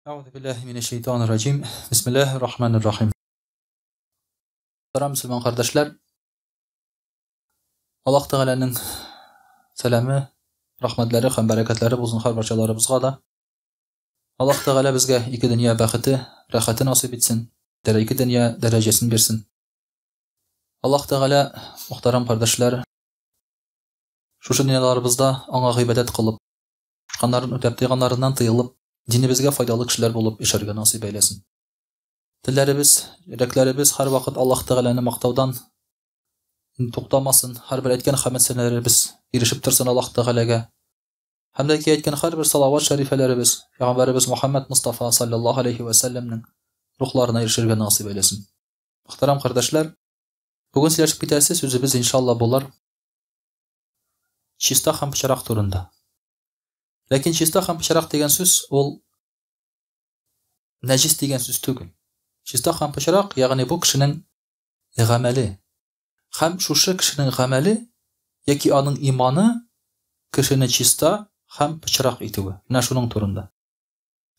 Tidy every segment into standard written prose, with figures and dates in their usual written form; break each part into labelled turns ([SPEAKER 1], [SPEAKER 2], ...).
[SPEAKER 1] Euzubillahimineşşeytanirracim. Bismillahirrahmanirrahim. Muhterem Müslüman kardeşler, Allah Teala'nın selamı, rahmetleri, hem bereketleri bulsun her parçalarımızga da. Allah Teala bizge iki dünya bakıtı, rahatı nasip etsin. İki dünya derecesini versin. Allah Teala, muhterem kardeşler, şu dünyalarımızda ona ibadet kılıp, kanların öteptiğanlarından tıyılıp, dinimizge faydalı kişiler bulup işarge nasip eylesin. Dillerimiz, yüreklerimiz her vakit Allah Teala'nı maktavdan to'xtamasın. Her bir etken hamet senelerimiz erişip tursun Allah Teala'ga. Hem de ki etken her bir salavat şerifelerimiz Peygamberimiz Muhammed Mustafa sallallahu aleyhi ve sellem'nin ruhlarına erişirge nasip eylesin. Muhterem kardeşler, bugün sileşik bitesi sözümüz inşallah bular çista ham pişarak turunda. Lakin çista ham pişarak degen söz ol necis degen söz tügül. Çista ham pişarak yani bu kişinin gameli. Hem şuşu kişinin gameli yaki anın imanı kişinin çista hem pişarak itivi. Ne şunun turunda.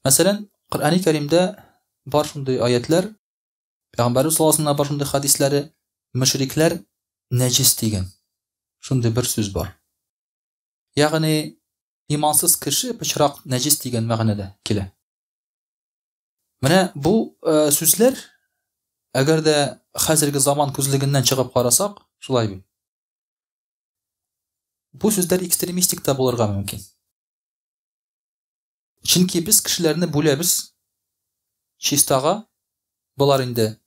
[SPEAKER 1] Mesela Kur'an-ı Kerim'de var şunday ayetler, Peygamberimiz sallallahu aleyhi ve sellem var şunday hadisleri, müşrikler necis degen. Şunday bir söz var. Yani imansız kişi pişarak necis degen ma'nada kile. Mene bu sözler eğer de hazırki zaman közlüğünden çıkıp karasak, şulay bil. Bu sözler ekstremistik de bulurga mümkün. Çünkü biz kişilerini bulabiliriz. Çistağa, bular indi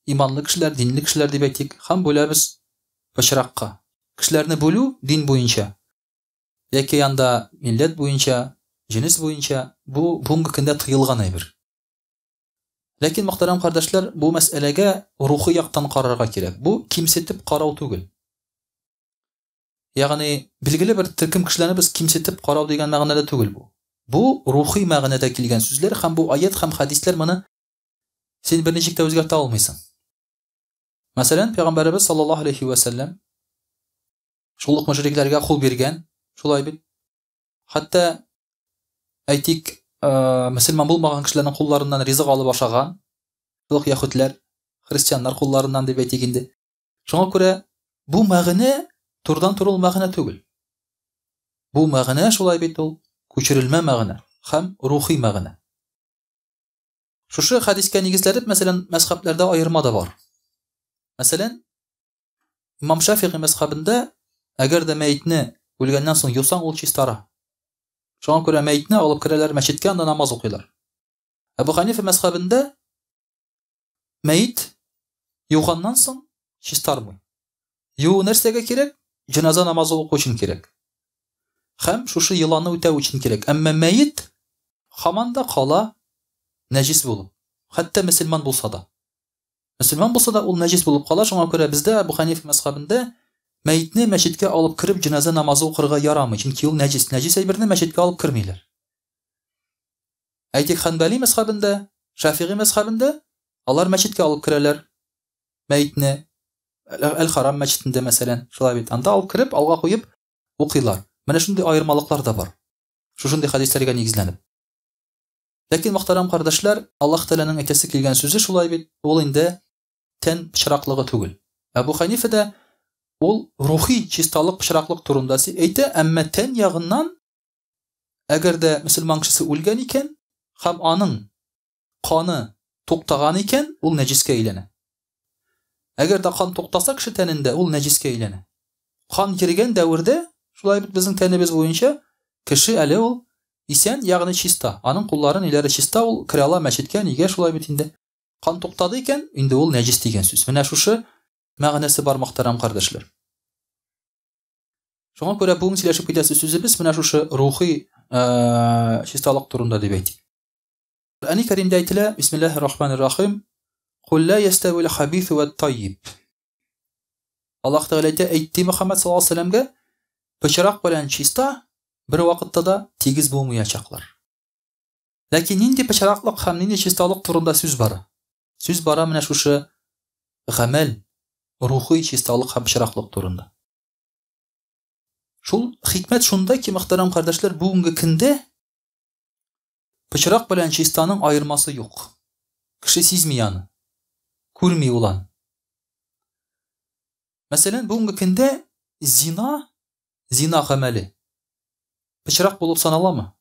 [SPEAKER 1] imanlı kişiler, dinli kişiler deb aytdik. Ham bulabiliriz pişarakka. Kişilerini bulu din boyunca. Yaki yanda millet boyunca, cins boyunca bu bunga kinde tıyılgan aybir. Lakin muhterem kardeşler, bu meselege ruhu yaktan kararga kerek. Bu kimsetip karav tugul. Yani bilgili bir türküm kişilerini biz kimsetip karav degen ma'nada tugul bu. Bu ruhi ma'nada kelgen sözler hem bu ayet hem hadisler bana sen bir necikte özgerte almaysan. Mesela Peygamberimiz sallallahu aleyhi ve sellem şulluk müşriklerge kul bergen, şulay bil. Hatta aytik Müslüman bulmagan kişilerin kullarından rizık alıp aşagan, şulluk Yahudiler, Hristiyanlar kullarından deb aytik indi. Şuna göre bu ma'na turdan turul ma'na tugul. Bu ma'na şulay bit ol köçürilme ma'na, hem ruhi ma'na. Şu hadisке nigizlenip mesela mezheplerde ayırma da var. Mesela İmam Şafii mezhebinde eğer de meyitini ölgenden soň yusan ol çistara. Şuna göre meyitini alıp kireler meçitke anda namaz okuylar. Ebu Hanife mezhebinde meyit yuğandan soň çistarmay. Yu nersege kerek? Cenaze namazı okuş için kerek. Hem şuşu yılanı ötev için kerek. Ama meyit hamanda kala necis bulup. Hatta Müslüman bulsa da. Müslüman bulsa da ol necis bulup kala. Şuna göre bizde Ebu Hanife mezhebinde meyitini meçitke alıp kırıp cenaze namazı okurga yaramay. Çünkü ol necis. Necis aybirini meçitke alıp kırmaylar. Aytik Hanbali mezhebinde, Şafii mezhebinde onlar meçitke alıp kırarlar. Meyitini El-Haram meçitinde mesela şulay bit anda alıp kırıp alga koyup okuylar. Mana şunday ayırmalıklar da var. Şunday hadislerge nigizlenip. Lakin muhterem kardeşler, Allah Teala'nın aytası kelgen sözü şulay bit. Ol inde ten pişaraklığı tugul. Ebu Hanife de ol ruhi çistalık pişaraklık turundası ayta, amma ten yağından eğer de Müslüman kişisi ölgen iken hem anın kanı to'xtagan iken ol necisке eylene. Eğer de kan to'xtasa kişi teninde ol necisке eylene. Kan girgen devirde şulay bit bizning tenimiz boyunca kişi ele ol isen yani çista. Anın kulların ileri çista ol kirala meçitken ige şulay bit inde kan to'xtadı iken inde ol necis degen söz. Mena şuşu ma'nası bar muhterem kardeşler. Şuna göre bu sileşip gidesi sözümüz mena şuşu ruhi çistalık turunda deb aytdik. Kur'an-ı Kerim'de aytila Bismillahirrahmanirrahim. Kul la yestavi'l habith ve't-tayyib. Allah Teala aytdi Muhammed sallallahu aleyhi ve sellem'ge pişarak bilen çista bir vaqtda da tegiz bolmayacaklar. Lakin nindi pişaraklık hem nindi çistalık turunda söz bara. Söz bara mena şuşu gamel ruhi çistalık hem pişaraklık turunda. Şul hikmet şunda ki muhterem kardeşler bugünkü kinde Пычрак белән чистаның айырмасы юк. Кеше сизми аны. Күрми ул аны. Мәсәлән, бүгенге көндә зина гамәле пычрак булып саналамы?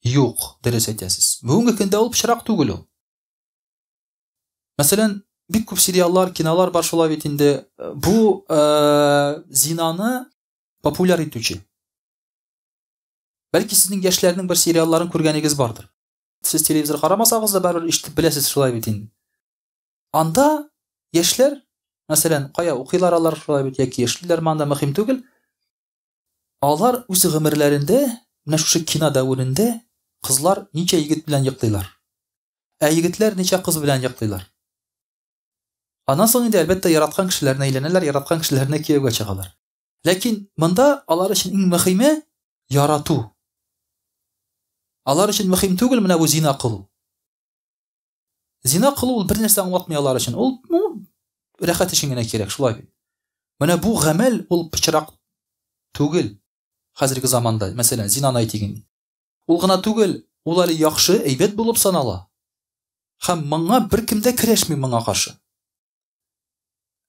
[SPEAKER 1] Юк, дөрес әйтәсез. Бүгенге көндә ул пычрак түгел ул. Мәсәлән, бик күп сериаллар, кинолар бар шулай бит инде. Бу зинаны популяр итүче. Бәлки сезнең яшьләрнең бер сериалларын күргәнегез бардыр. Сез телевизор карамасагыз да барыбер ишетеп беләсез шулай бит инде. Анда яшьләр, мәсәлән, кая укыйлар алар шулай бит, яки яшьләр манда мөһим түгел. Алар үз гомерләрендә, менә шушы кино дәврендә кызлар ничә егет белән йоклыйлар. Егетләр ничә кыз белән йоклыйлар. Аннан соң инде әлбәттә яраткан кешеләрне әйләнәләр, яраткан кешеләрне кияүгә чыгалар. Ләкин монда алар өчен иң мөһиме ярату. Алар өчен мөһим түгел менә бу зина кылу. Зина кылу ул бер нәрсә аңлатмый алар өчен. Ул рәхәт өчен генә кирәк, шулай бит. Менә бу гамәл ул пычрак түгел. Хәзерге заманда, мәсәлән, зинаны әйтик. Ул гына түгел, ул әле яхшы, әйбәт булып санала. Һәм моңа беркем дә керәшми моңа каршы.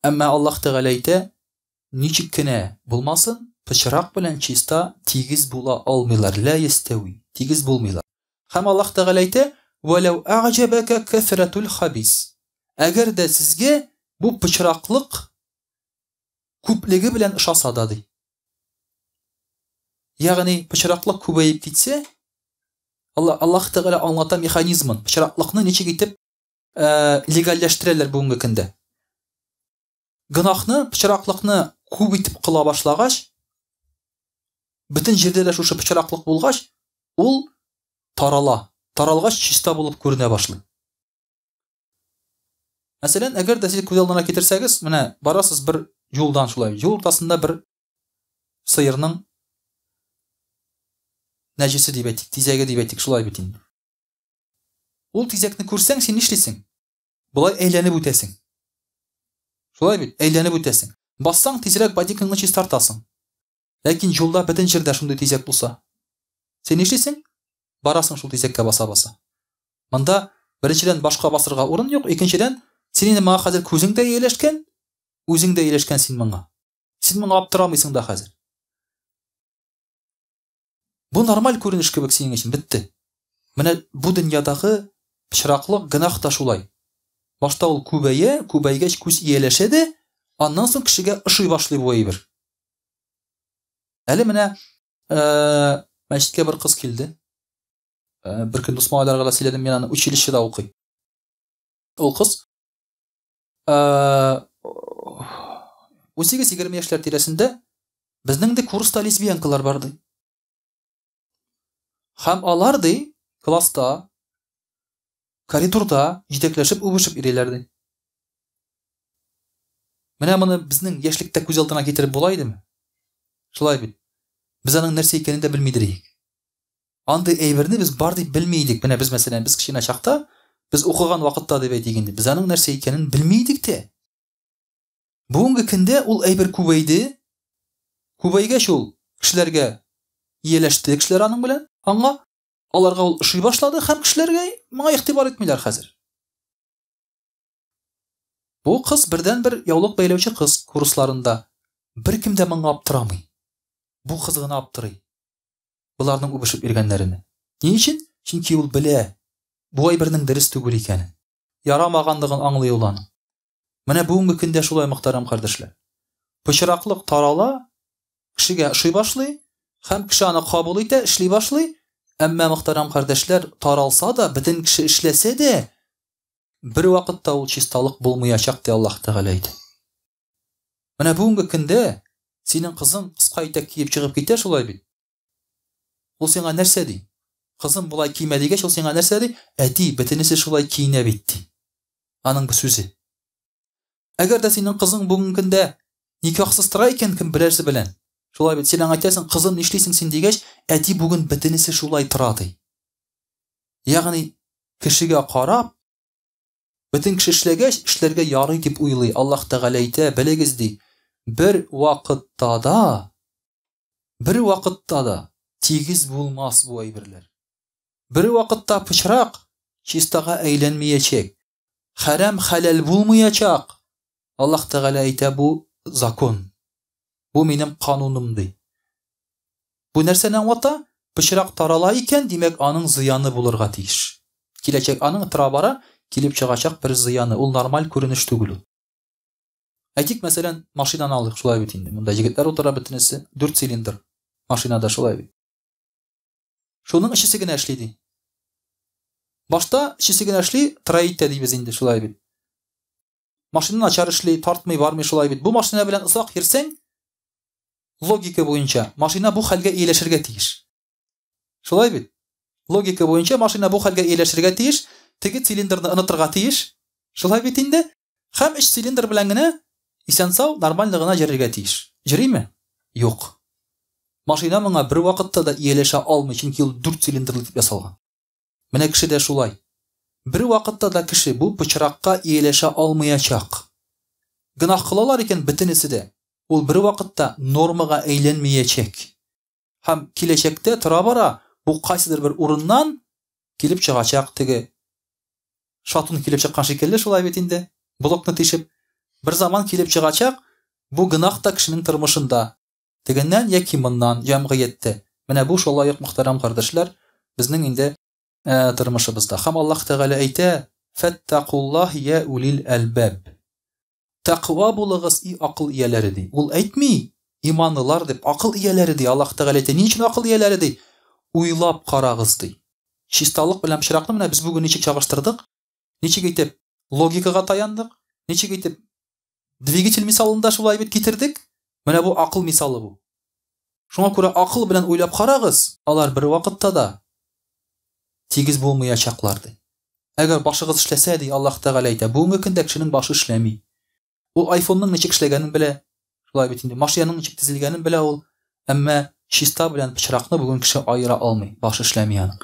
[SPEAKER 1] Әмма Аллаһ Тәгалә әйтә, ничек кенә булмасын, пычрак белән чиста тигез була алмыйлар, ла ястави, тигез булмыйлар. Һәм Аллаһ Тәгалә әйтә, "Валау а'җабака кафратул хабис". Әгәр дә сезгә бу пычраклык күплеге белән ошаса да ди. Ягъни пычраклык күбәеп китсә, Аллаһ Тәгалә аңлата механизмын, пычраклыкны ничек итеп легалләштерәләр бүгенге көндә. Гынахны, пычраклыкны күп итеп кыла башлагач, бөтен җирдә дә шушы пычраклык булгач, ул тарала. Таралгач чиста булып күренә башлый. Мәсәлән, әгәр дә сез күз алдына китерсәгез, менә барасыз бер юлдан шулай, юл уртасында бер сыерның нәҗесе дип әйтик, тизәге дип әйтик, шулай бит инде. Ул тизәкне күрсәң, син нишлисең? Булай әйләнеп үтәсең. Шулай бит, әйләнеп үтәсең. Бассаң, тизрәк бодикаңны чистартасың. Ләкин юлда бөтен җирдә шундый тизәк булса, син нишлисең? Барасың шул тизәккә баса-баса. Монда беренчедән башка басырга урын юк, икенчедән синең моңа хәзер күзең дә ияләшкән, үзең дә ияләшкән син моңа. Син моңа аптырамыйсың да хәзер. Бу нормаль күренеш кебек синең өчен бетте. Менә бу дөньядагы пычраклык гынах та шулай. Башта ул күбәйгәч күз ияләшә дә, аннан соң кешегә ошый башлый бу әйбер. Әле менә мәчеткә бер кыз килде. Бер көн дус малайларга да сөйләдем, мен аны училищеда укый. Ул кыз 18-20 яшьләр тирәсендә безнең дә курста лесбиянкалар бар ди. Һәм алар ди класста, коридорда җитәкләшеп үбешеп йөриләр ди. Менә моны безнең яшьлектә күз алдына китереп була идеме? Шулай бит. Без аның нәрсә икәнен дә белмидек. Андый әйберне без бар дип белмидек. Менә без мәсәлән, без киченә чакта, без укыган вакытта дип әйтик инде, без аның нәрсә икәнен белмидек тә. Бүгенге көндә ул әйбер күбәйде. Күбәйгәч ул кешеләргә ияләште, кешеләр аның белән, аңа аларга ул ошый башлады һәм кешеләргә моңа игътибар итмиләр хәзер. Бу кыз бердән бер яулык бәйләүче кыз курсларында беркем дә моңа аптырамый. Бу кыз гына аптырый. Буларның үбешеп йөргәннәренә. Ни өчен? Чөнки ул белә, бу әйбернең дөрес түгел икәнен. Ярамагандыгын аңлый ул аны. Менә бүгенге көндә шулай мөхтәрәм кардәшләр. Пычраклык тарала, кешегә ошый башлый, һәм кеше аны кабул итә, эшли башлый. Әмма мөхтәрәм кардәшләр, таралса да, бөтен кеше эшләсә дә, бер вакытта ул чисталык булмаячак ди Аллаһ Тәгалә әйтә. Менә бүгенге көндә синең кызың кыска итәк киеп чыгып китә шулай бит. Ул сиңа нәрсә ди? Кызым булай киймә дигәч, ул сиңа нәрсә ди? Әти, бөтенесе шулай киенә бит ди. Аның бу сүзе. Әгәр дә синең кызың бүгенге көндә никахсыз тора икән кем берәрсе белән, шулай бит, син аңа әйтәсең, кызым нишлисең син дигәч, әти бүген бөтенесе шулай тора ди. Ягъни кешегә карап, бөтен кеше эшләгәч, эшләргә ярый дип уйлый. Аллаһ Тәгалә әйтә, белегез ди, бер вакытта да тигез булмас бу әйберләр. bir vaqtda pıçraq чистага әйләнмәячәк. Харам халал булмаячак. Аллаһ Тәгалә әйтә, бу закон. Бу минем кануным ди. Бу нәрсәне аңлата? Пычрак тарала икән, димәк, аның зыяны булырга тиеш. Киләчәк аның тора-бара килеп чыгачак бер зыяны. Ул нормаль күренеш түгел. Әйтик, мәсәлән, машинаны алыйк, шулай бит инде. Монда җегетләр утыра, бөтенесе 4 цилиндр. Машинада шулай бит. Шуның ичесе генә эшли ди. Башта ичесе генә эшли, троиттә дибез инде, шулай бит. Машинаны начар эшли, тартмый, бармый, шулай бит. Бу машина белән озак йөрсәң, логика буенча, машина бу хәлгә ияләшергә тиеш. Шулай бит. Логика буенча, машина бу хәлгә ияләшергә тиеш, теге цилиндрны онытырга тиеш. Шулай бит инде. Һәм 3 цилиндр белән генә исән-сау нормаль гына йөрергә тиеш. Йөрийме? Юк. Машина моңа бер вакытта да ияләшә алмый, чөнки ул 4 цилиндрлы дип ясалган. Менә кеше дә шулай. Бер вакытта да кеше бу пычракка ияләшә алмаячак. Гынах кылалар икән бөтенесе дә. Ул бер вакытта нормага әйләнмәячәк. Һәм киләчәктә тора-бара бу кайсыдыр бер урыннан килеп чыгачак, теге шатун килеп чыккан шикелле, шулай бит инде. Блокны тишеп, бер заман килеп чыгачак, бу гынах та кешенең тормышында, тегеннән яки моннан, җәмгыятьтә. Менә бу шулай ук, мөхтәрәм кардәшләр, безнең инде тормышыбызда. Һәм Аллаһ Тәгалә әйтә: "Фаттақуллаһ я улил албаб." Тақва булыгыз, и акыл ияләре ди. Ул әйтми иманлылар дип, акыл ияләре ди. Аллаһ Тәгалә әйтә, ни өчен акыл ияләре ди? Уйлап карагыз ди. Чисталык белән пычракны менә без бүген ничек чагыштырдык? Ничек әйтеп, логикага таяндык? Ничек әйтеп, двигатель мисалында шулай бит китердек? Менә бу акыл мисалы бу. Шуңа күрә акыл белән уйлап карагыз, алар бер вакытта да тигез булмаячаклар ди. Әгәр башыгыз эшләсә ди, Аллаһ Тәгалә әйтә, бүгенге көндә кешенең башы эшләми. Ул iPhoneның ничек эшләгәнен белә, шулай бит инде. Машинаның ничек төзелгәнен белә ул, әмма чиста белән пычракны бүген кеше айыра алмый, башы эшләми аның.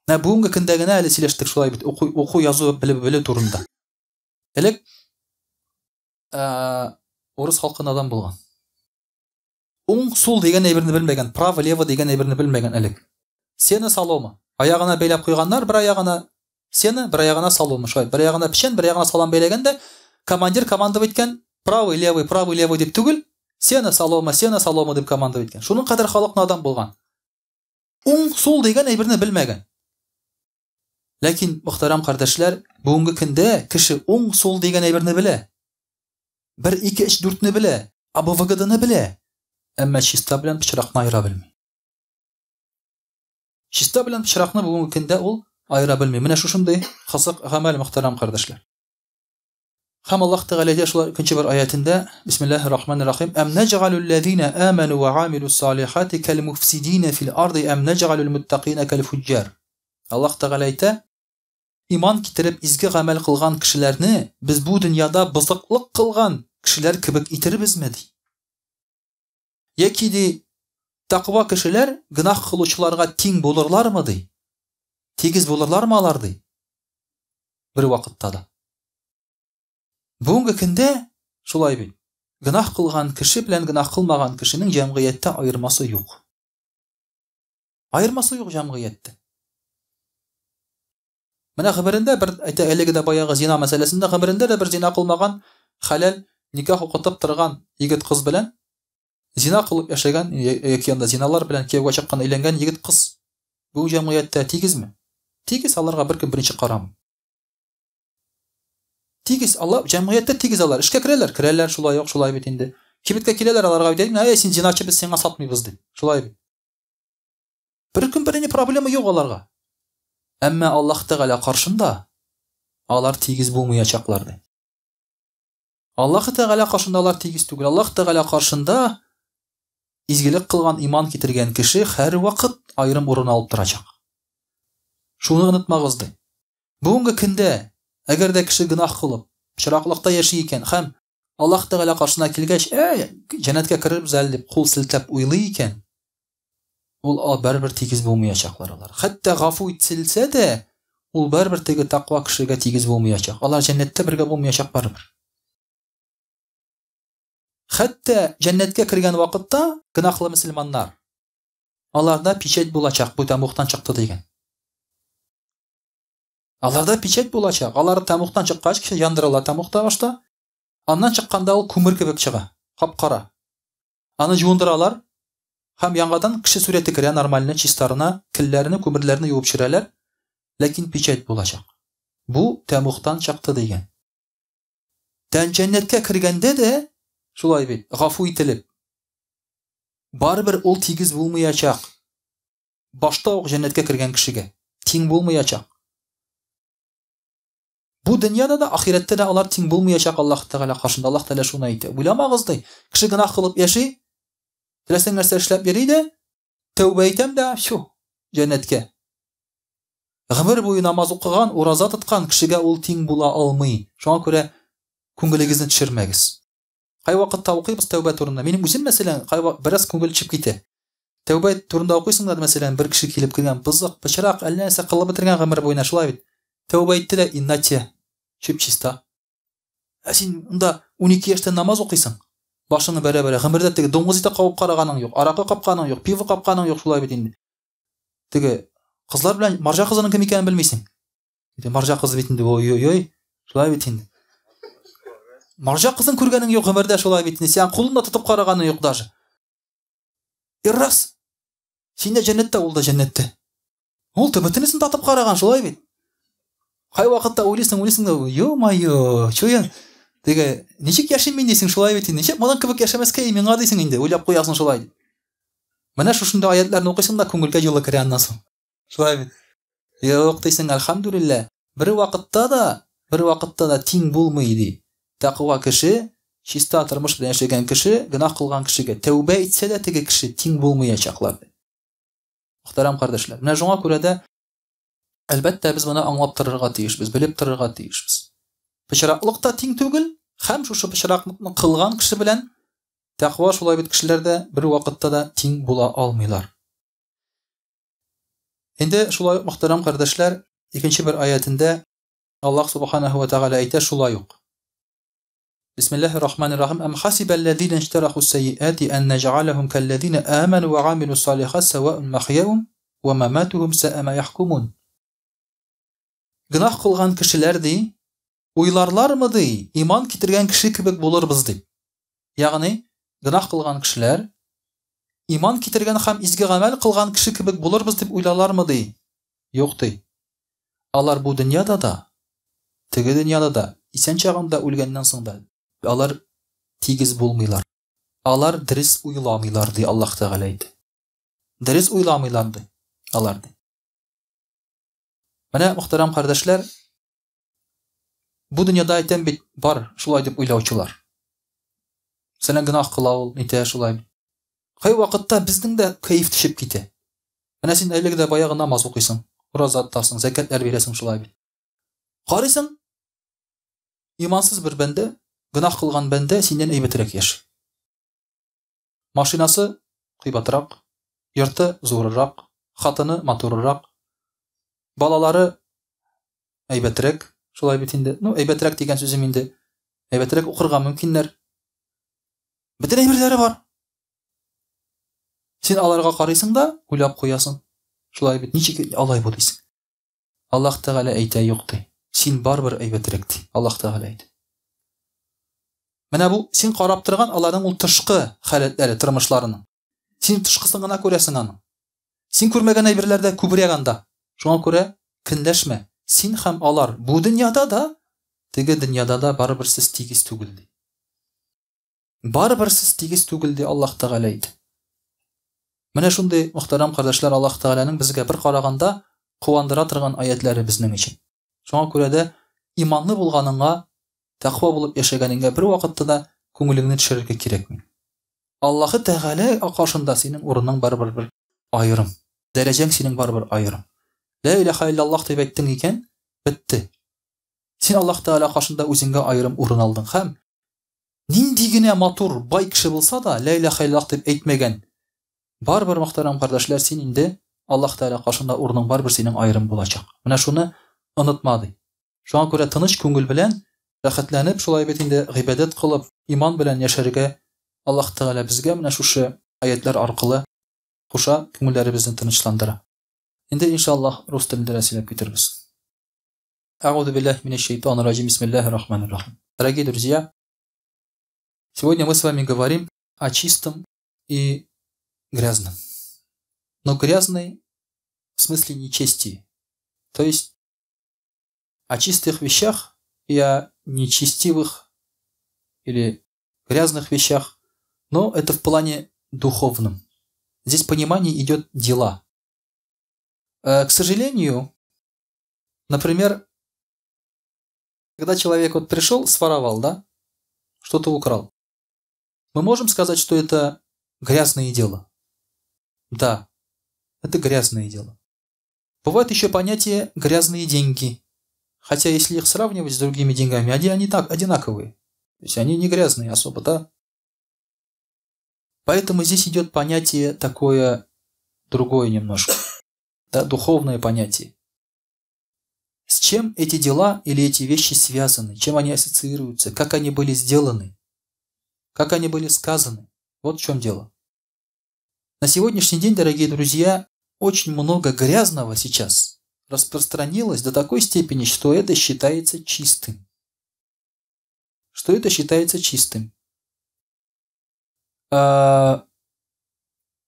[SPEAKER 1] Менә бүгенге көндә генә әле сөйләштек, шулай бит, уку язу беле турында. Элек урыс халкы надан булган. Уң сул дигән әйберне белмәгән, право лево дигән әйберне белмәгән элек. Сене солома. Аягына бәйләп куйганнар, бер аягына сене, бер аягына солома, шулай. Бер аягына печән, бер аягына салам бәйләгәндә, командир команда иткән, правый левый дип түгел, сене солома дип команда иткән. Шуның кадәр халык надан булган. Уң сул дигән әйберне белмәгән. Ләкин, мөхтәрәм кардәшләр, бүгенге көндә кеше уң сул дигән әйберне белә. 1 2 3 4-не белә, АБВГДны белә. Әмма чиста белән пычракны айыра белми. Чиста белән пычракны бүгенге көндә ул айыра белми. Менә шушындый кызык гамәл, мөхтәрәм кардәшләр. Һәм Аллаһ Тәгалә әйтә шулай икенче бер аятында, Бисмиллаһир-рахманир-рахим: "Ам наҗгалул лазина аману ва амилус салихати кал муфсидина фил арди ам наҗгалул муттақина кал фуҗҗар." Аллаһ Тәгалә әйтә, иман китереп изге гамәл кылган кешеләрне без бу дөньяда бызыклык кылган кешеләр кебек итербезме ди. Яки ди, тақва кешеләр гынах кылучыларга тиң булырлармы ди? Тигез булырлармы алар ди? Бер вакытта да. Бүгенге көндә шулай бит. Гынах кылган кеше белән гынах кылмаган кешенең җәмгыятьтә айырмасы юк. Айырмасы юк җәмгыятьтә. Менә хәбәрендә бер әйтә, әлеге дә баягы зина мәсьәләсендә хәбәрендә дә бер зина кылмаган, халал никах укытып торган егет кыз белән зина кылып яшәгән, яки анда зиналар белән кияүгә чыккан, әйләнгән егет кыз бу җәмгыятьтә тигезме? Тигез, аларга беркем беренче карамый. Тигез, Алла җәмгыятьтә тигез алар. Эшкә керәләр, шулай ук, шулай бит инде. Кибеткә киләләр, аларга әйтәләр, син зиначы, без сиңа сатмыйбыз дип. Шулай бит. Беркем беренче проблема юк аларга. Әмма Аллаһ Тәгалә каршында алар тигез булмаячаклар ди. Аллаһ Тәгалә каршында алар тигез түгел. Аллаһ Тәгалә каршында изгелек кылган, иман китергән кеше һәр вакыт айрым урын алып торачак. Шуны онытмагыз ди. Бүгенге көндә әгәр дә кеше гынах кылып, чыраклыкта яши икән һәм Аллаһ Тәгалә каршына килгәч, җәннәткә керербез әле дип кул селтәп уйлый икән, ул барыбер тигез булмаячаклар алар. Хәтта гафу ителсә дә, ул барыбер теге тақва кешегә тигез булмаячак. Алар җәннәттә бергә булмаячак барыбер. Хәтта җәннәткә кергән вакытта гынахлы мөселманнар, аларда печать булачак, бу тәмухтан чыкты дигән. Аларда печать булачак. Алар тамуктан чыккач киши яндырыла тамукта башта. Аннан чыкканда ул күмер кебек чыга. Капкара. Аны жуындыралар. Һәм яңадан кеше сүрәте керә нормально чистарына, килләрне, күмерләрне юып чирәләр. Ләкин печать булачак. Бу тамуктан чыкты дигән. Джәннәткә кергәндә дә шулай бит, гафу ителеп. Барыбер ул тигез булмаячак. Башта ук җәннәткә кергән кешегә тиң булмаячак. Бу дөньяда да, ахирәттә дә алар тиң булмаячак Аллаһ Тәгалә каршында. Аллаһ Тәгалә шуны әйтә. Уйламагыз ди. Кеше гынах кылып яши, теләсәң нәрсә эшләп йөри дә, тәүбә итәм дә, шу, җәннәткә. Гомер буе намаз укыган, ураза тоткан кешегә ул тиң була алмый. Шуңа күрә күңелегезне төшермәгез. Кай вакытта укыйбыз тәүбә турында? Минем үзем мәсәлән, бераз күңел төшеп китә. Тәүбә турында укыйсың да, мәсәлән, бер кеше килеп кергән, бызык, пычрак, әллә нәрсә кылып бетергән гомер буена, шулай бит. Тәүбә итте дә, иннатия, чип чиста. Син унда 12 яшьтә намаз укыйсың. Башыңны бәрә-бәрә, гомердә теге доңгыз ите кабып караганың юк, аракы капканың юк, пиво капканың юк, шулай бит инде. Теге кызлар белән марҗа кызының кем икәнен белмисең. Марҗа кызы бит инде, ой-ой-ой, шулай бит инде. Марҗа кызын күргәнең юк гомердә, шулай бит инде. Сен кулыңда тотып караганың юк даже. Иррас. Син дә җәннәттә, ул да җәннәттә. Ул төбәтенесен татып караган, шулай бит. Кай вакытта уйлыйсың да, ё-майо, чуен. Теге, ничек яшим мин дисең, шулай бит инде. Ничек моның кебек яшәмәскә миңа дисең инде, уйлап куясың шулай. Менә шушында аятларны укыйсың да күңелгә җылы керә аннан соң. Шулай бит. Юк дисең, әлхәмдүлилләh. Бер вакытта да тиң булмый ди. Тақва кеше, чиста тормыш белән яшәгән кеше, гынах кылган кешегә тәүбә итсә дә теге кеше тиң булмаячаклар. Мөхтәрәм кардәшләр, менә шуңа күрә дә әлбәттә без моны аңлап торырга тиешбез, белеп торырга тиешбез. Пычраклыкта тиң түгел, һәм шушы пычраклыкны кылган кеше белән тақва шулай бит кешеләр дә бер вакытта да тиң була алмыйлар. Инде шулай мөхтәрәм кардәшләр, икенче бер аятында Аллаһ Субханаһу ва Тәгалә әйтә шулай ук. Бисмиллаһир-рахманир-рахим. Ам хасибаллазина иштараху ас-сайyi'ати ан naj'alahum kalladhina amanu wa 'amilu s-salihati sawa'un mahyahum wa mamatuhum sa'a ma yahkumun. Гынах кылган кешеләр ди, уйларлармы ди, иман китергән кеше кебек булырбыз ди. Ягъни, гынах кылган кешеләр иман китергән һәм изге гамәл кылган кеше кебек булырбыз дип уйларлармы ди? Юк ди. Алар бу дөньяда да, теге дөньяда да, исән чагында үлгәннән соң да алар тигез булмыйлар. Алар дөрес уйламыйлар ди Аллаһ Тәгалә әйтә. Дөрес уйламыйлар ди алар ди. Менә мөхтәрәм кардәшләр, бу дөньяда әйтәм бит бар шулай дип уйлаучылар. Сәнә гынах кыла ул, итә шулай. Кай вакытта безнең дә кайф төшеп китә. Менә син әлегә баягы намаз укыйсың, ураза тотасың, закатлар бирәсең шулай бит. Карыйсың, имансыз бер бәндә, гынах кылган бәндә синнән әйбәтрәк яши. Машинасы кыйбатрак, йорты зуррак, хатыны матуррак, балалары әйбәтрәк, шулай бит инде. Ну, әйбәтрәк дигән сүзем инде. Әйбәтрәк укырга мөмкиннәр. Бөтен әйберләре бар. Син аларга карыйсың да, уйлап куясың. Шулай бит, ничек алай бу дисең. Аллаһ Тәгалә әйтә юк ди. Син барбер әйбәтрәк ди. Аллаһ Тәгалә әйтә. Менә бу син карап торган аларның ул тышкы халәтләре, тормышларының. Син тышкысын гына күрәсең аның. Син күрмәгән әйберләрдә күбрәк анда. Шуңа күрә көнләшмә. Син һәм алар бу дөньяда да, теге дөньяда да барыбер сез тигез түгел ди. Барыбер сез тигез түгел ди Аллаһ Тәгалә әйтә. Менә шундый мөхтәрәм кардәшләр, Аллаһ Тәгаләнең безгә бер караганда куандыра торган аятлары безнең өчен. Шуңа күрә дә иманлы булганыңа, тақва булып яшәгәнеңә бер вакытта да күңелеңне төшерергә кирәкми. Аллаһ Тәгалә каршында синең урының барыбер бер аерым. Дәрәҗәң синең барыбер аерым. Ла илаха илляллаһ дип әйттең икән, бетте. Син Аллаһ Тәгалә каршында үзеңгә аерым урын алдың һәм нинди генә матур, бай кеше булса да, ла илаха илляллаһ дип әйтмәгән. Барыбер мөхтәрәм кардәшләр, син инде Аллаһ Тәгалә каршында урының барыбер синең аерым булачак. Менә шуны онытма ди. Шуңа күрә тыныч күңел белән рәхәтләнеп, шулай бит инде гыйбадәт кылып, иман белән яшәргә Аллаһ Тәгалә безгә менә шушы аятлар аркылы куша күңелләребезне тынычландыра. Инде иншаллаһ рус телендә сөйләп китербез. А'уду биллахи минаш шайтанир раджим. Бисмиллахир рахманир рахим. Дорогие друзья, сегодня мы с вами говорим о чистом и грязном. Но грязный в смысле нечестии. То есть о чистых вещах и о нечестивых или грязных вещах, но это в плане духовном. Здесь понимание идет дела. К сожалению, например, когда человек вот пришел, своровал, да, что-то украл, мы можем сказать, что это грязное дело. Да, это грязное дело. Бывает еще понятие грязные деньги. Хотя если их сравнивать с другими деньгами, они так одинаковые. То есть они не грязные особо, да? Поэтому здесь идет понятие такое другое немножко. Да, духовное понятие. С чем эти дела или эти вещи связаны? Чем они ассоциируются? Как они были сделаны? Как они были сказаны? Вот в чем дело. На сегодняшний день, дорогие друзья, очень много грязного сейчас распространилось до такой степени, что это считается чистым. Что это считается чистым.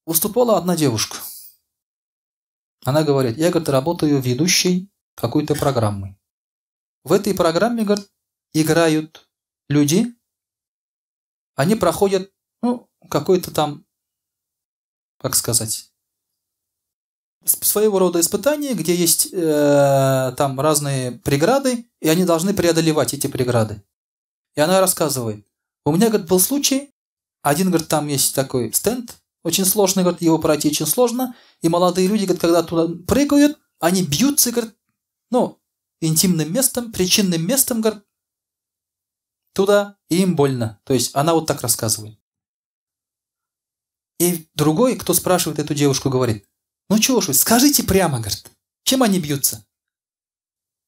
[SPEAKER 1] Выступала одна девушка. Она говорит, я, говорит, работаю ведущей какой-то программы. В этой программе, говорит, играют люди, они проходят, какой-то там, как сказать, своего рода испытания, где есть там разные преграды, и они должны преодолевать эти преграды. И она рассказывает, у меня, говорит, был случай, один, говорит, там есть такой стенд, очень сложный, говорит, его пройти очень сложно, и молодые люди, говорит, когда туда прыгают, они бьются, говорит, интимным местом, причинным местом, говорит, туда, и им больно. То есть она вот так рассказывает. И другой, кто спрашивает эту девушку, говорит, чего ж вы, скажите прямо, говорит, чем они бьются?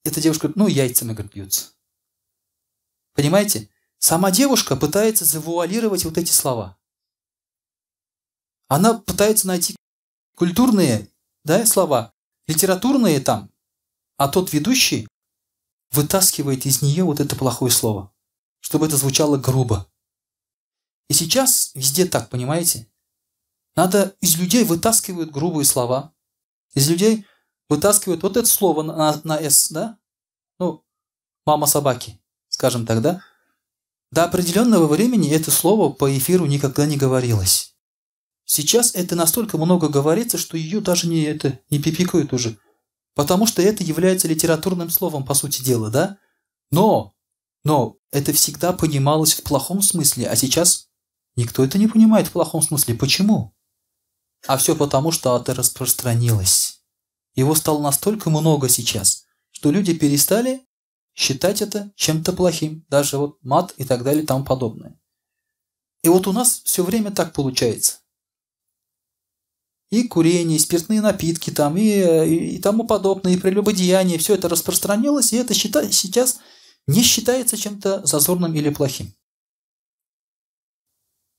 [SPEAKER 1] Эта девушка говорит, яйцами, говорит, бьются. Понимаете? Сама девушка пытается завуалировать вот эти слова. Она пытается найти культурные, да, слова, литературные там, а тот ведущий вытаскивает из нее вот это плохое слово, чтобы это звучало грубо. И сейчас везде так, понимаете? Из людей вытаскивают грубые слова, из людей вытаскивают вот это слово на «с», да? Мама собаки, скажем так, да? До определенного времени это слово по эфиру никогда не говорилось. Сейчас это настолько много говорится, что ее даже не пипикают уже. Потому что это является литературным словом, по сути дела, да? Но это всегда понималось в плохом смысле, а сейчас никто это не понимает в плохом смысле. Почему? А все потому, что это распространилось. Его стало настолько много сейчас, что люди перестали считать это чем-то плохим. Даже вот мат и так далее и тому подобное. И вот у нас все время так получается. И курение, и спиртные напитки, там, и тому подобное, и прелюбодеяние, все это распространилось, и это сейчас не считается чем-то зазорным или плохим.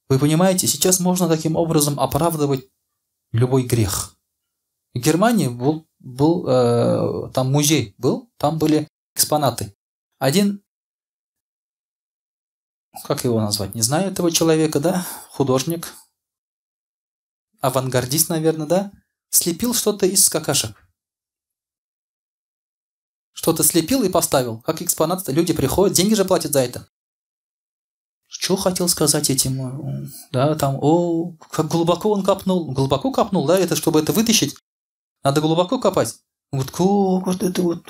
[SPEAKER 1] Вы понимаете, сейчас можно таким образом оправдывать любой грех. В Германии был там музей был, там были экспонаты. Один, как его назвать, не знаю этого человека, да, художник, авангардист, наверное, да, слепил что-то из какашек. Что-то слепил и поставил, как экспонат. Люди приходят, деньги же платят за это. Что хотел сказать этим? Да, там, как глубоко он копнул. Глубоко копнул, да, это чтобы это вытащить, надо глубоко копать. Вот это вот,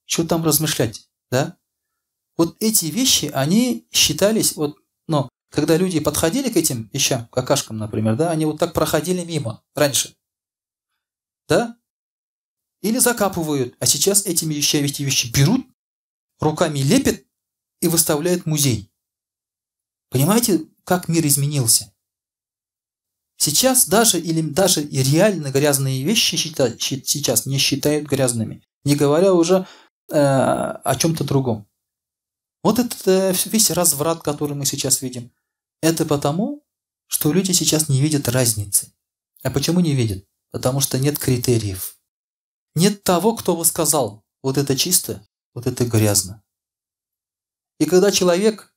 [SPEAKER 1] что там размышлять, да? Вот эти вещи, они считались, когда люди подходили к этим вещам, какашкам, например, да, они вот так проходили мимо раньше, да? Или закапывают, а сейчас эти вещи берут, руками лепят и выставляют в музей. Понимаете, как мир изменился? Сейчас даже и реально грязные вещи сейчас не считают грязными, не говоря уже о чем-то другом. Вот этот весь разврат, который мы сейчас видим, это потому, что люди сейчас не видят разницы. А почему не видят? Потому что нет критериев. Нет того, кто бы сказал, вот это чисто, вот это грязно. И когда человек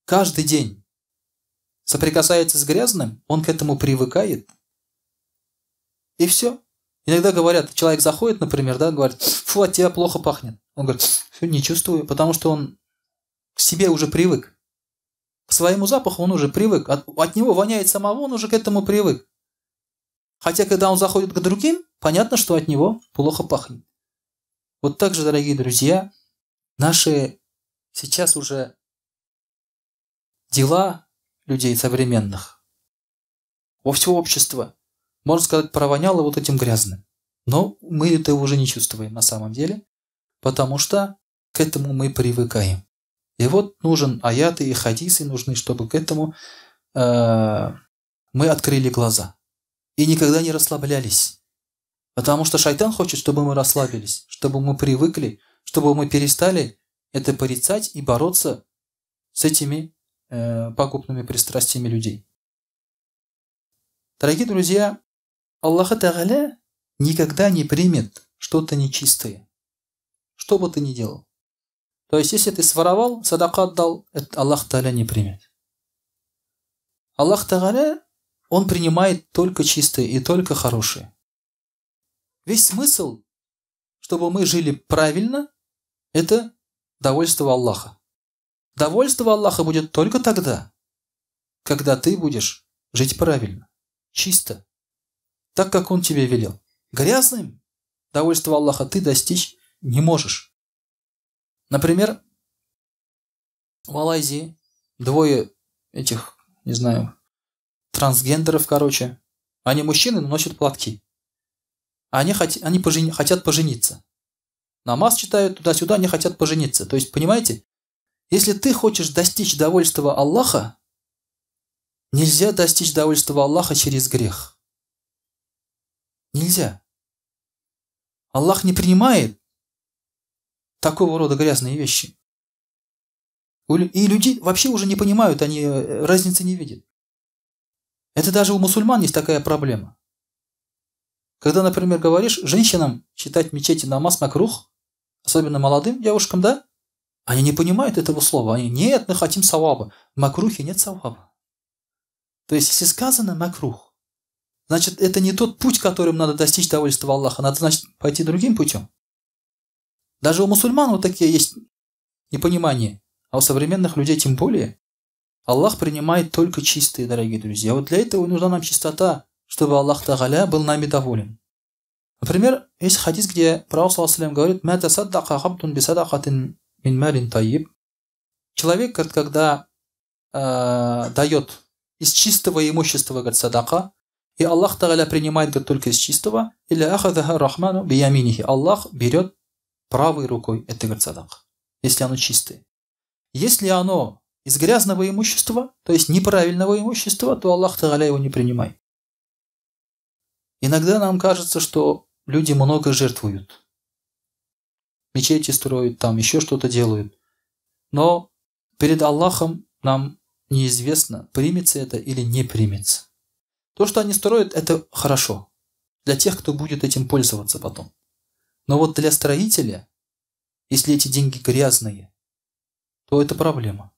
[SPEAKER 1] каждый день соприкасается с грязным, он к этому привыкает. И все. Иногда говорят, человек заходит, например, да, говорит, фу, от тебя плохо пахнет. Он говорит, фу, не чувствую, потому что он к себе уже привык. К своему запаху он уже привык. От него воняет самого, он уже к этому привык. Хотя, когда он заходит к другим, понятно, что от него плохо пахнет. Вот так же, дорогие друзья, наши сейчас уже дела людей современных, во все общество, можно сказать, провоняло вот этим грязным. Но мы это уже не чувствуем на самом деле, потому что к этому мы привыкаем. И вот нужен аяты и хадисы нужны, чтобы к этому мы открыли глаза. И никогда не расслаблялись. Потому что шайтан хочет, чтобы мы расслабились, чтобы мы привыкли, чтобы мы перестали это порицать и бороться с этими пагубными пристрастиями людей. Дорогие друзья, Аллах Тааля никогда не примет что-то нечистое, что бы ты ни делал. То есть, если ты своровал, садака отдал, это Аллах Тааля не примет. Аллах Тааля, Он принимает только чистое и только хорошее. Весь смысл, чтобы мы жили правильно, это довольство Аллаха. Довольство Аллаха будет только тогда, когда ты будешь жить правильно, чисто, так, как Он тебе велел. Грязным довольства Аллаха ты достичь не можешь. Например, в Малайзии двое этих, не знаю, трансгендеров, короче, они мужчины, но носят платки. Они хотят пожениться. Намаз читают туда-сюда, они хотят пожениться. То есть, понимаете, если ты хочешь достичь довольства Аллаха, нельзя достичь довольства Аллаха через грех. Нельзя. Аллах не принимает такого рода грязные вещи. И люди вообще уже не понимают, они разницы не видят. Это даже у мусульман есть такая проблема. Когда, например, говоришь женщинам читать в мечети намаз макрух, особенно молодым девушкам, да, они не понимают этого слова. Они, нет, мы хотим саваба. В макрухе нет саваба. То есть, если сказано макрух, значит, это не тот путь, которым надо достичь довольства Аллаха. Надо, значит, пойти другим путем. Даже у мусульман вот такие есть непонимания. А у современных людей тем более. Аллах принимает только чистые, дорогие друзья. Вот для этого нужна нам чистота, чтобы Аллах Тааля был нами доволен. Например, есть хадис, где Пророк ﷺ говорит: «Ма тасаддака габдун бисадакатин мин малин тайиб». Человек, когда дает из чистого имущества, говорит, садака, и Аллах Тааля принимает, говорит, только из чистого, или ахадаха рахману бияминихи. Аллах берет правой рукой это, говорит, садака, если оно чистое. Если оно из грязного имущества, то есть неправильного имущества, то Аллах Тааля его не принимает. Иногда нам кажется, что люди много жертвуют. Мечети строят, там еще что-то делают. Но перед Аллахом нам неизвестно, примется это или не примется. То, что они строят, это хорошо. Для тех, кто будет этим пользоваться потом. Но вот для строителя, если эти деньги грязные, то это проблема.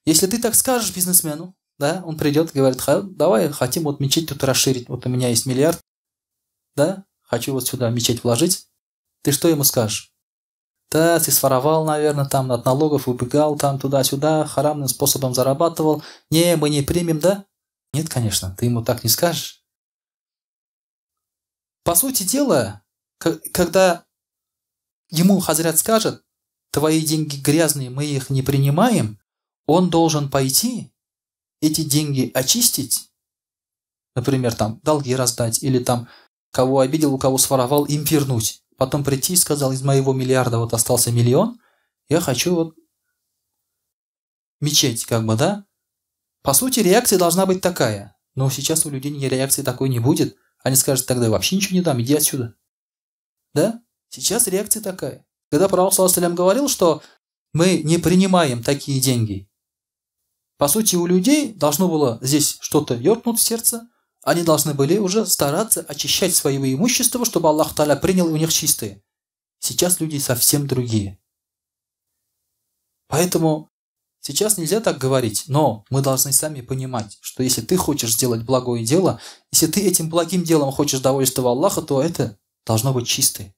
[SPEAKER 1] Если ты так скажешь бизнесмену, да, он придет и говорит: давай, хотим вот мечеть тут расширить, вот у меня есть миллиард, да, хочу вот сюда мечеть вложить. Ты что ему скажешь? Да, ты своровал, наверное, там от налогов убегал, там туда-сюда, харамным способом зарабатывал. Не, мы не примем, да? Нет, конечно, ты ему так не скажешь. По сути дела, когда ему хазрят скажет: твои деньги грязные, мы их не принимаем, он должен пойти эти деньги очистить, например, там долги раздать, или там кого обидел, у кого своровал, им вернуть. Потом прийти и сказал: из моего миллиарда вот остался миллион, я хочу вот мечеть, как бы, да? По сути, реакция должна быть такая. Но сейчас у людей реакции такой не будет. Они скажут: тогда вообще ничего не дам, иди отсюда. Да? Сейчас реакция такая. Когда Пророк ﷺ говорил, что мы не принимаем такие деньги, по сути, у людей должно было здесь что-то ёркнуть в сердце, они должны были уже стараться очищать свое имущество, чтобы Аллах Тааля принял у них чистое. Сейчас люди совсем другие. Поэтому сейчас нельзя так говорить, но мы должны сами понимать, что если ты хочешь сделать благое дело, если ты этим благим делом хочешь довольства Аллаха, то это должно быть чистое.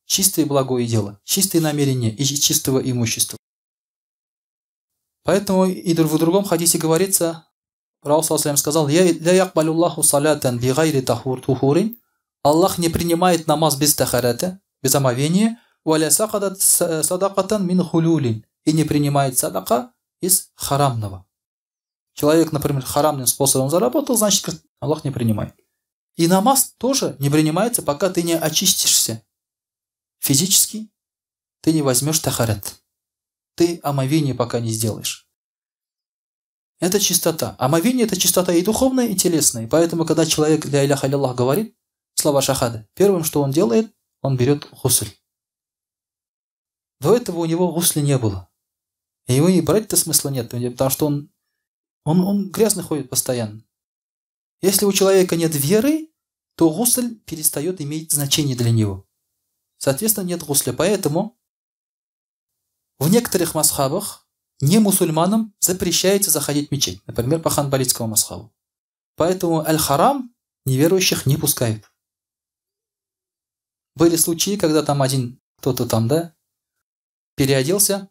[SPEAKER 1] Чистое благое дело, чистые намерения и чистого имущества. Поэтому и в другом хадисе говорится, Раул сказал: «Ля якбалюллаху салятан бигайри тухурин». Аллах не принимает намаз без тахарата, без омовения, «Валя сакадат садакатан мин хулюлин». И не принимает садака из харамного. Человек, например, харамным способом заработал, значит, Аллах не принимает. И намаз тоже не принимается, пока ты не очистишься. Физически ты не возьмешь тахарат. Ты омовение пока не сделаешь. Это чистота. Омовение – это чистота и духовная, и телесная. И поэтому, когда человек ля иляха илlallah говорит слова шахады, первым, что он делает, он берет гусль. До этого у него гусля не было. И его и брать-то смысла нет, потому что он грязный ходит постоянно. Если у человека нет веры, то гусль перестает иметь значение для него. Соответственно, нет гусля. Поэтому в некоторых масхабах не мусульманам запрещается заходить в мечеть. Например, по ханбалитскому масхабу. Поэтому аль-харам неверующих не пускают. Были случаи, когда там один кто-то там, переоделся,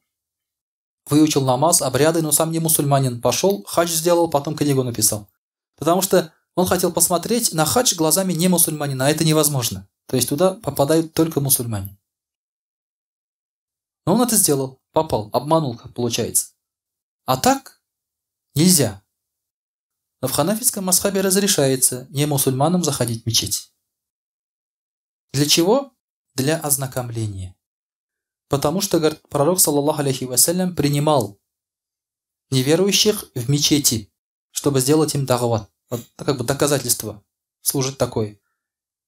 [SPEAKER 1] выучил намаз, обряды, но сам не мусульманин. Пошел, хадж сделал, потом книгу написал. Потому что он хотел посмотреть на хадж глазами не мусульманина, а это невозможно. То есть туда попадают только мусульмане. Но он это сделал, попал, обманул, как получается. А так нельзя. Но в ханафитском масхабе разрешается не мусульманам заходить в мечеть. Для чего? Для ознакомления. Потому что, говорит, пророк, саллаллаху алейхи вассалям, принимал неверующих в мечети, чтобы сделать им дагват. Вот, как бы доказательство служит такое.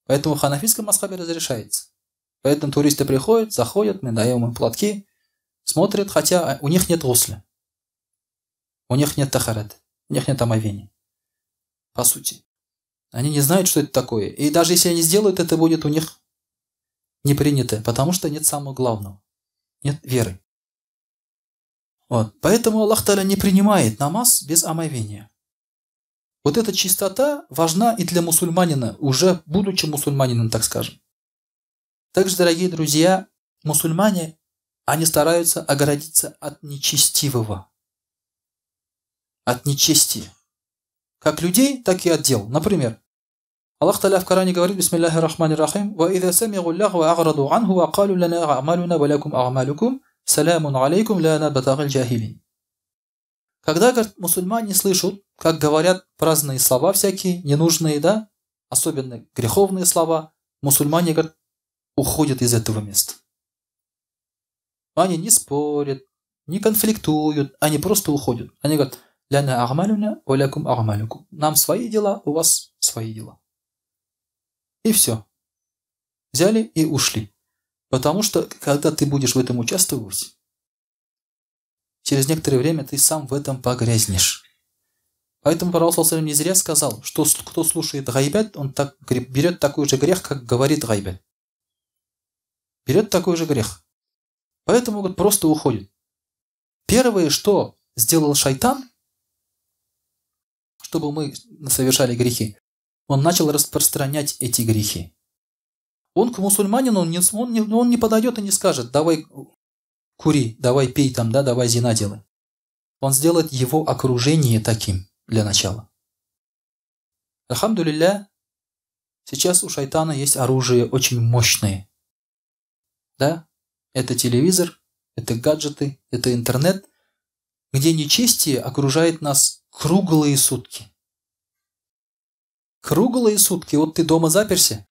[SPEAKER 1] Поэтому в ханафитском масхабе разрешается. Поэтому туристы приходят, заходят, мы даем им платки, смотрят, хотя у них нет гусля. У них нет тахарат, у них нет омовения. По сути. Они не знают, что это такое. И даже если они сделают, это будет у них не принято, потому что нет самого главного. Нет веры. Вот. Поэтому Аллах Та'аля не принимает намаз без омовения. Вот эта чистота важна и для мусульманина, уже будучи мусульманином, так скажем. Также, дорогие друзья, мусульмане, они стараются оградиться от нечестивого, от нечестия. Как людей, так и от дел. Например, Аллах Та'аля в Коране говорит: «Бисмиллахи рахмани рахим, ва идha самигу ллахва аграду анху ва калу лана а'малуна ва лакум а'малукум, саламун алейкум ла набтагил джахилин». Когда, говорит, мусульмане слышат, как говорят праздные слова всякие, ненужные, особенно греховные слова, мусульмане, говорят, уходят из этого места. Они не спорят, не конфликтуют, они просто уходят. Они говорят: «Ляна а'малуна ва лакум а'малукум». Нам свои дела, у вас свои дела. И все. Взяли и ушли. Потому что, когда ты будешь в этом участвовать, через некоторое время ты сам в этом погрязнешь. Поэтому пророк саллаллаху не зря сказал, что кто слушает гайбат, он берет такой же грех, как говорит гайбат. Берет такой же грех. Поэтому просто уходит. Первое, что сделал шайтан, чтобы мы совершали грехи, он начал распространять эти грехи. Он к мусульманину он не подойдет и не скажет: давай кури, давай пей там, давай зина делай. Он сделает его окружение таким для начала. Альхамдулилля, сейчас у шайтана есть оружие очень мощное. Это телевизор, это гаджеты, это интернет, где нечестие окружает нас круглые сутки. Круглые сутки. Вот ты дома заперся,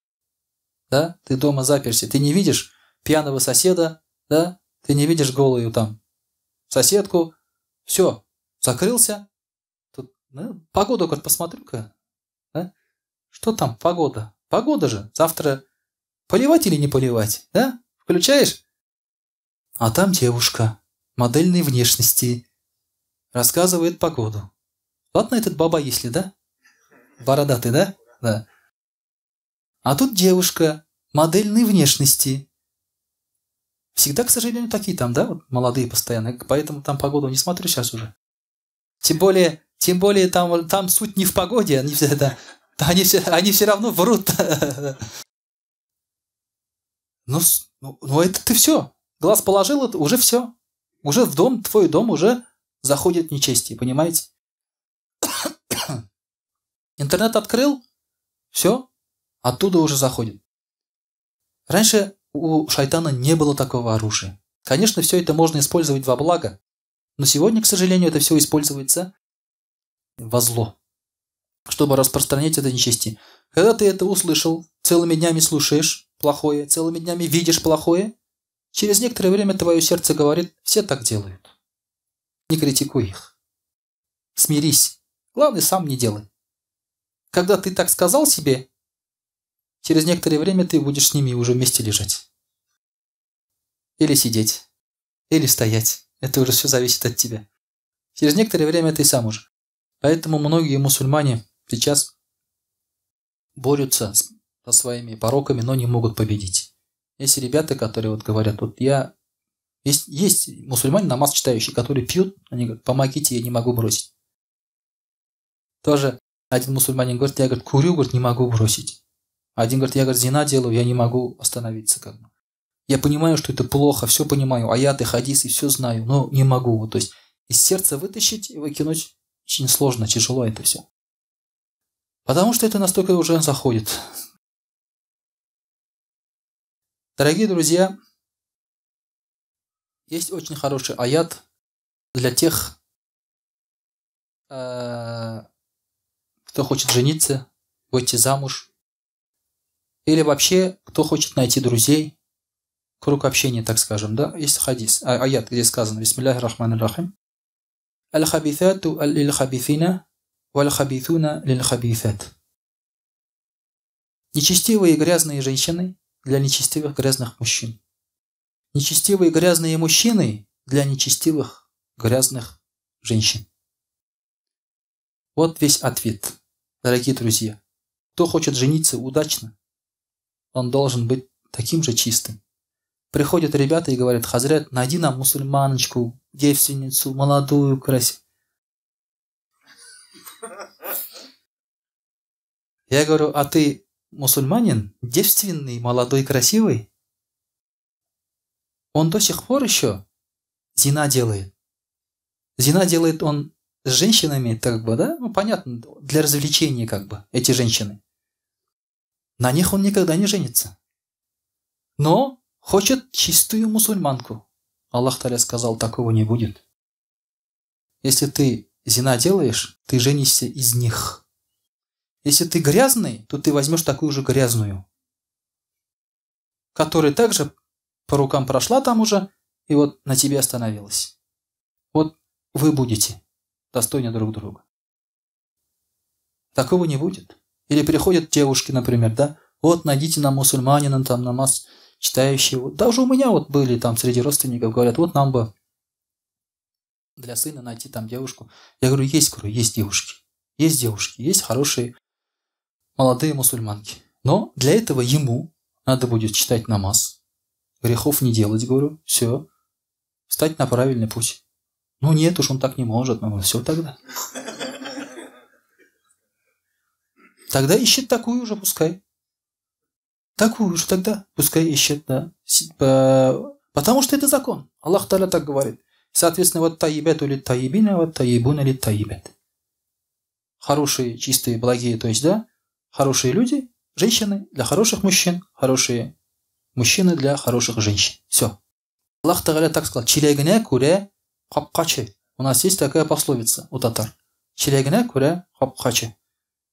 [SPEAKER 1] ты дома заперся, ты не видишь пьяного соседа, ты не видишь голую там соседку, все, закрылся. Тут, погоду посмотрю-ка, что там погода? Погода же, завтра поливать или не поливать, Включаешь? А там девушка модельной внешности рассказывает погоду. Ладно, этот баба, если, бородатый, да? А тут девушка модельной внешности Всегда, к сожалению, такие там, да, вот молодые постоянно. Поэтому там погоду не смотрю сейчас уже. Тем более там суть не в погоде, они все равно врут. Ну, это ты все. Глаз положил, это уже все. Уже в дом, твой дом уже заходит нечестие, понимаете? Интернет открыл, все, оттуда уже заходит. Раньше у шайтана не было такого оружия. Конечно, все это можно использовать во благо, но сегодня, к сожалению, это все используется во зло, чтобы распространять это нечестие. Когда ты это услышал, целыми днями слушаешь плохое, целыми днями видишь плохое, через некоторое время твое сердце говорит: все так делают. Не критикуй их. Смирись. Главное, сам не делай. Когда ты так сказал себе, через некоторое время ты будешь с ними уже вместе лежать. Или сидеть. Или стоять. Это уже все зависит от тебя. Через некоторое время ты сам уже. Поэтому многие мусульмане сейчас борются со своими пороками, но не могут победить. Есть ребята, которые вот говорят: вот есть мусульмане, намаз читающие, которые пьют, они говорят: помогите, я не могу бросить. Тоже один мусульманин говорит: я, курю, не могу бросить. Один говорит: я, зина делаю, я не могу остановиться. Я понимаю, что это плохо, все понимаю, аяты, хадисы, все знаю, но не могу. То есть из сердца вытащить и выкинуть очень сложно, тяжело это все. Потому что это настолько уже заходит. Дорогие друзья, есть очень хороший аят для тех, кто хочет жениться, выйти замуж, или вообще, кто хочет найти друзей, круг общения, так скажем, да? Есть хадис, аят, где сказано: Бисмиллахи рахмани рахим. Аль-хабитату лиль-хабифина, валь-хабифуна лиль-хабифат. Нечестивые и грязные женщины для нечестивых грязных мужчин. Нечестивые грязные мужчины для нечестивых грязных женщин. Вот весь ответ, дорогие друзья. Кто хочет жениться удачно, он должен быть таким же чистым. Приходят ребята и говорят: хазрат, найди нам мусульманочку, девственницу, молодую, красивую. Я говорю: а ты мусульманин, девственный, молодой, красивый? Он до сих пор еще зина делает. Зина делает он с женщинами, да? Ну, понятно, для развлечения, эти женщины. На них он никогда не женится. Но хочет чистую мусульманку. Аллах Та'аля сказал: такого не будет. Если ты зина делаешь, ты женишься из них. Если ты грязный, то ты возьмешь такую же грязную, которая также по рукам прошла там уже, и вот на тебе остановилась. Вот вы будете достойны друг друга. Такого не будет. Или приходят девушки, например, да, вот найдите нам мусульманина, там намаз читающего. Даже у меня вот были там среди родственников, говорят: вот нам бы для сына найти там девушку. Я говорю: есть девушки. Есть девушки, есть хорошие молодые мусульманки. Но для этого ему надо будет читать намаз, грехов не делать, говорю, все, встать на правильный путь. Ну нет уж, он так не может, ну все тогда. Тогда ищет такую же, пускай. Такую же тогда, пускай ищет, да. Потому что это закон. Аллах Та'аля так говорит. Соответственно, вот таибату ли таибина, вот таибуна ли таибат. Хорошие, чистые, благие, то есть, да, хорошие люди, женщины для хороших мужчин, хорошие мужчины для хороших женщин. Все. Аллах Та'аля так сказал: чилегне куре хапкачи. У нас есть такая пословица у татар. Чилегне куре хапкачи.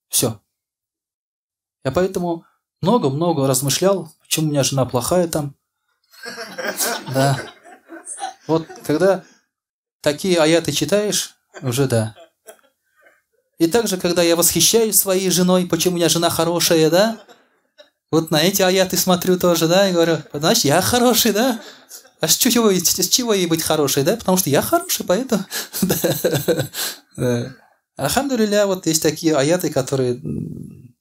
[SPEAKER 1] Все. Я поэтому много-много размышлял, почему у меня жена плохая там. Да. Вот когда такие аяты читаешь, уже да. И также, когда я восхищаюсь своей женой, почему у меня жена хорошая, да? Вот на эти аяты смотрю тоже, да, и говорю: значит, я хороший, да? А с чего ей быть хорошей, да? Потому что я хороший, поэтому... Альхамдулилля, вот есть такие аяты, которые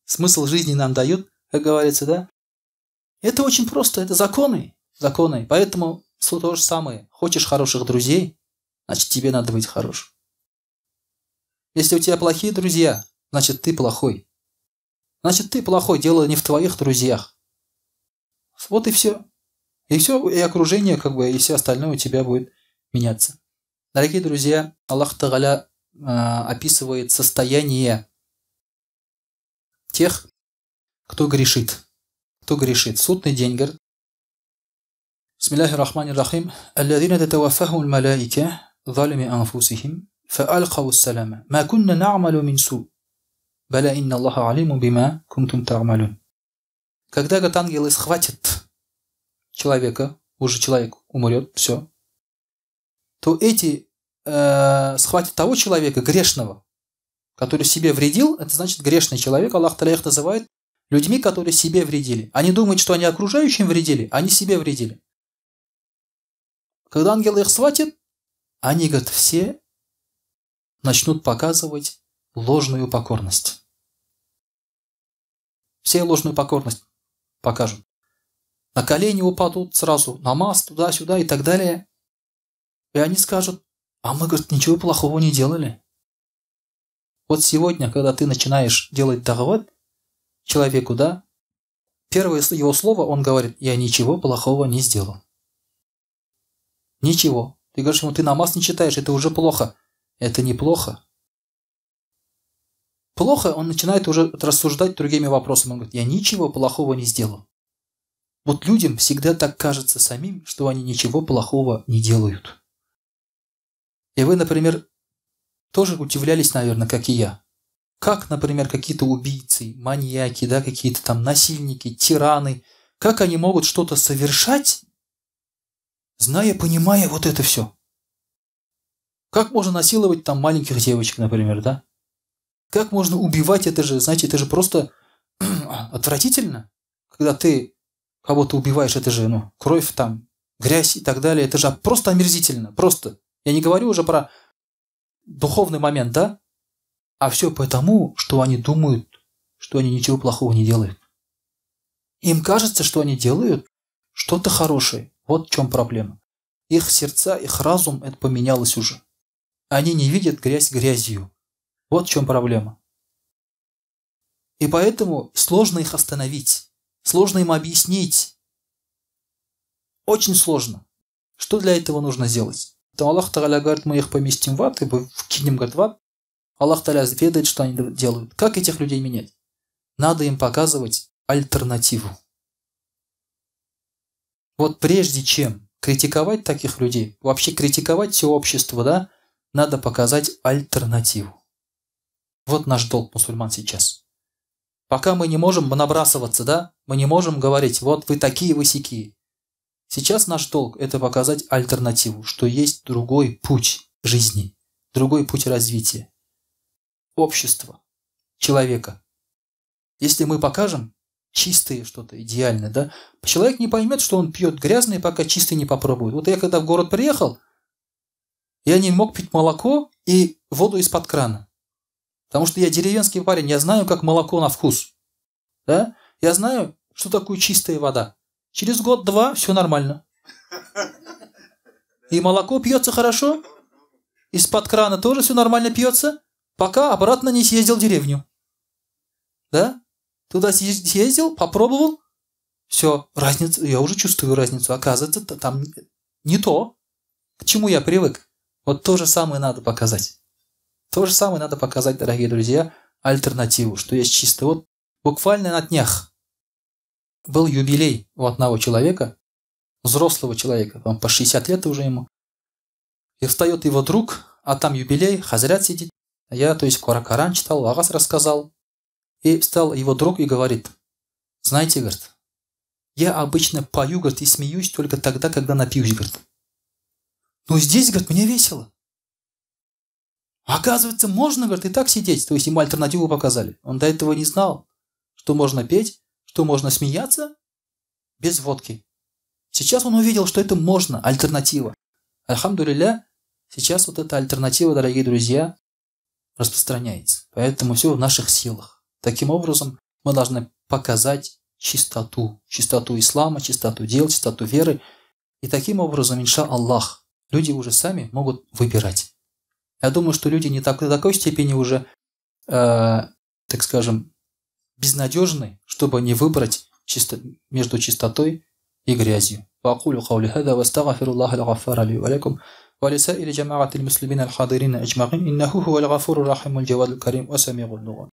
[SPEAKER 1] смысл жизни нам дают, как говорится, да? Это очень просто, это законы. Поэтому То же самое. Хочешь хороших друзей, значит, тебе надо быть хорошим. Если у тебя плохие друзья, значит, ты плохой. Значит, ты плохой, дело не в твоих друзьях. Вот и все. И все, и окружение, и все остальное у тебя будет меняться. Дорогие друзья, Аллах Тааля описывает состояние тех, кто грешит. Кто грешит. Судный день, говорит. Бисмиллахи рахмани рахим. Алладина татавафахум малаика залими анфусихим фаалхау салама. Ма кунна на'малу мин су. Бала инна Аллаха алиму бима кунтум та'малун. Когда, говорит, ангелы схватят человека, уже человек умрет, все, то эти схватят того человека грешного, который себе вредил, это значит грешный человек. Аллах Тааля их называет людьми, которые себе вредили. Они думают, что они окружающим вредили, они себе вредили. Когда ангелы их схватят, они, говорят, все начнут показывать ложную покорность. Все ложную покорность покажут. На колени упадут сразу, намаз туда-сюда и так далее. И они скажут: а мы, говорит, ничего плохого не делали. Вот сегодня, когда ты начинаешь делать дават человеку, да, первое его слово, он говорит: я ничего плохого не сделал. Ничего. Ты говоришь ему: ты намаз не читаешь, это уже плохо. Это неплохо. Плохо, он начинает уже рассуждать другими вопросами. Он говорит: я ничего плохого не сделал. Вот людям всегда так кажется самим, что они ничего плохого не делают. И вы, например, тоже удивлялись, наверное, как и я. Как, например, какие-то убийцы, маньяки, да, какие-то там насильники, тираны, как они могут что-то совершать, зная, понимая вот это все? Как можно насиловать там маленьких девочек, например, да? Как можно убивать? Это же, знаете, это же просто отвратительно. Когда ты кого-то убиваешь, это же, кровь там, грязь и так далее. Это же просто омерзительно. Просто. Я не говорю уже про духовный момент, да? А все потому, что они думают, что они ничего плохого не делают. Им кажется, что они делают что-то хорошее. Вот в чем проблема. Их сердца, их разум, это поменялось уже. Они не видят грязь грязью. Вот в чем проблема. И поэтому сложно их остановить. Сложно им объяснить. Очень сложно. Что для этого нужно сделать? То Аллах Тааля говорит: мы их поместим в ад, и вкинем, говорит, в ад. Аллах Тааля ведает, что они делают. Как этих людей менять? Надо им показывать альтернативу. Вот прежде чем критиковать таких людей, вообще критиковать все общество, да, надо показать альтернативу. Вот наш долг мусульман сейчас. Пока мы не можем набрасываться, да, мы не можем говорить: вот вы такие, вы сякие. Сейчас наш долг – это показать альтернативу, что есть другой путь жизни, другой путь развития общества, человека. Если мы покажем чистое что-то, идеальное, да, человек не поймет, что он пьет грязное, пока чистое не попробует. Вот я когда в город приехал, я не мог пить молоко и воду из-под крана. Потому что я деревенский парень, я знаю, как молоко на вкус. Да? Я знаю, что такое чистая вода. Через год-два все нормально. И молоко пьется хорошо, из-под крана тоже все нормально пьется, пока обратно не съездил в деревню. Да? Туда съездил, попробовал, все, разница, я уже чувствую разницу. Оказывается, там не то, к чему я привык. Вот то же самое надо показать. То же самое надо показать, дорогие друзья, альтернативу, что есть чисто. Вот буквально на днях был юбилей у одного человека, взрослого человека, там по 60 лет уже ему. И встает его друг, а там юбилей, хазрят сидит. Я, то есть, Коран читал, Агас рассказал. И встал его друг и говорит: знаете, говорит, я обычно пою, говорит, и смеюсь только тогда, когда напьюсь, говорит. Но здесь, говорит, мне весело. Оказывается, можно, говорит, и так сидеть. То есть ему альтернативу показали. Он до этого не знал, что можно петь, что можно смеяться без водки. Сейчас он увидел, что это можно, альтернатива. Альхамдулилля, сейчас вот эта альтернатива, дорогие друзья, распространяется. Поэтому все в наших силах. Таким образом, мы должны показать чистоту. Чистоту ислама, чистоту дел, чистоту веры. И таким образом, инша Аллах, люди уже сами могут выбирать. Я думаю, что люди не до такой степени уже, так скажем, безнадежны, чтобы не выбрать между чистотой и грязью. وأقول قولي هذا واستغفر الله الغفار لي ولكم ولسائر جماعة المسلمين الحاضرين أجمعين إنه هو الغفور الرحيم الجواد الكريم وسميع الدعاء.